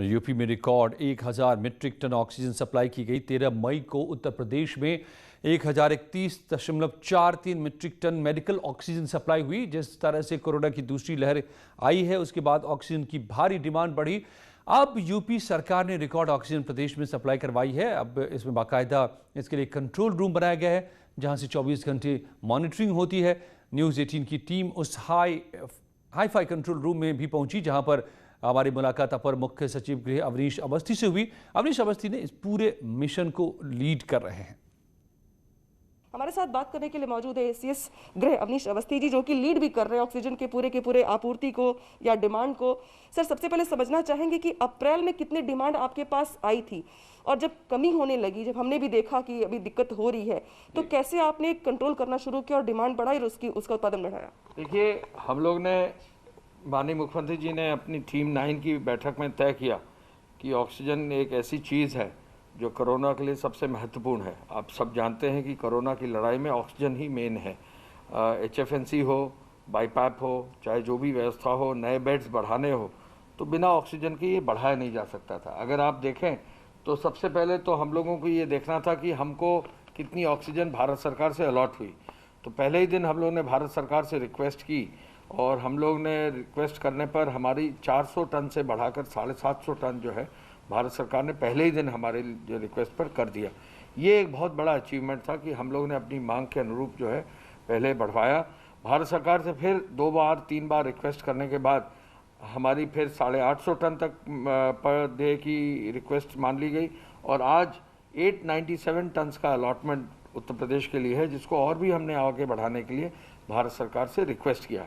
UP में record 1000 metric ton oxygen supply की गई। 13 मई को उत्तर प्रदेश में 1031.43 metric ton medical oxygen supply हुई। जिस तरह से कोरोना की दूसरी लहर आई है उसके बाद ऑक्सीजन की भारी डिमांड बढ़ी। अब यूपी सरकार ने रिकॉर्ड ऑक्सीजन प्रदेश में सप्लाई करवाई है। अब इसमें बाकायदा इसके लिए कंट्रोल रूम बनाया गया है जहां से 24 घंटे मॉनिटरिंग होती है। न्यूज़ 18 की टीम उस हाई-फाई कंट्रोल रूम में भी पहुंची जहां पर हमारी मुलाकात अपर मुख्य सचिव गृह अवनीश अवस्थी से हुई। अवनीश अवस्थी ने इस पूरे मिशन को लीड कर रहे हैं। हमारे साथ बात करने के लिए मौजूद है एसीएस गृह अवनीश अवस्थी जी, जो कि लीड भी कर रहे हैं ऑक्सीजन के पूरे आपूर्ति को या डिमांड को। सर, सबसे पहले समझना चाहेंगे कि अप्रैल में कितनी डिमांड आपके पास आई थी और जब कमी होने लगी, जब हमने भी देखा कि अभी दिक्कत हो रही है, तो कैसे आपने कंट्रोल करना शुरू किया और डिमांड बढ़ाई और उसका उत्पादन बढ़ाया? देखिए, हम लोग ने माननीय मुख्यमंत्री जी ने अपनी टीम 9 की बैठक में तय किया कि ऑक्सीजन एक ऐसी चीज़ है जो कोरोना के लिए सबसे महत्वपूर्ण है। आप सब जानते हैं कि कोरोना की लड़ाई में ऑक्सीजन ही मेन है। HFNC हो, बाईपैप हो, चाहे जो भी व्यवस्था हो, नए बेड्स बढ़ाने हो, तो बिना ऑक्सीजन के ये बढ़ाया नहीं जा सकता था। अगर आप देखें तो सबसे पहले तो हम लोगों को ये देखना था कि हमको कितनी ऑक्सीजन भारत सरकार से अलॉट हुई। तो पहले ही दिन हम लोगों ने भारत सरकार से रिक्वेस्ट की और हम लोग ने रिक्वेस्ट करने पर हमारी 400 टन से बढ़ाकर 750 टन जो है भारत सरकार ने पहले ही दिन हमारे जो रिक्वेस्ट पर कर दिया। ये एक बहुत बड़ा अचीवमेंट था कि हम लोग ने अपनी मांग के अनुरूप जो है पहले बढ़वाया। भारत सरकार से फिर 2 बार 3 बार रिक्वेस्ट करने के बाद हमारी फिर 850 टन तक पर डे की रिक्वेस्ट मान ली गई और आज 897 टन का अलॉटमेंट उत्तर प्रदेश के लिए है, जिसको और भी हमने आगे बढ़ाने के लिए भारत सरकार से रिक्वेस्ट किया।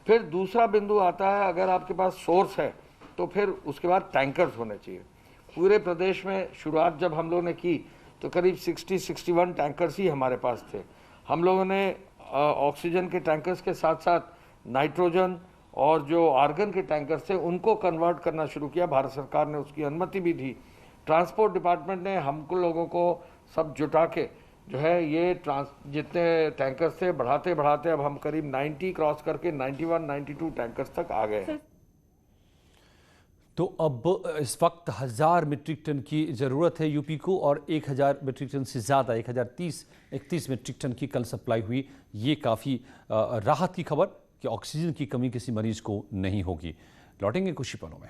फिर दूसरा बिंदु आता है, अगर आपके पास सोर्स है तो फिर उसके बाद टैंकर्स होने चाहिए। पूरे प्रदेश में शुरुआत जब हम लोगों ने की तो करीब 60-61 टैंकर्स ही हमारे पास थे। हम लोगों ने ऑक्सीजन के टैंकर्स के साथ साथ नाइट्रोजन और जो आर्गन के टैंकर्स थे उनको कन्वर्ट करना शुरू किया। भारत सरकार ने उसकी अनुमति भी दी। ट्रांसपोर्ट डिपार्टमेंट ने हमको लोगों को सब जुटा के जो है ये जितने टैंकर्स थे बढ़ाते बढ़ाते अब हम करीब 90 क्रॉस करके 91-92 टैंकर्स तक आ गए हैं। तो अब इस वक्त 1000 मीट्रिक टन की ज़रूरत है यूपी को और 1000 मीट्रिक टन से ज़्यादा 1031 मीट्रिक टन की कल सप्लाई हुई। ये काफ़ी राहत की खबर कि ऑक्सीजन की कमी किसी मरीज को नहीं होगी। लौटेंगे कुछ ही पलों में।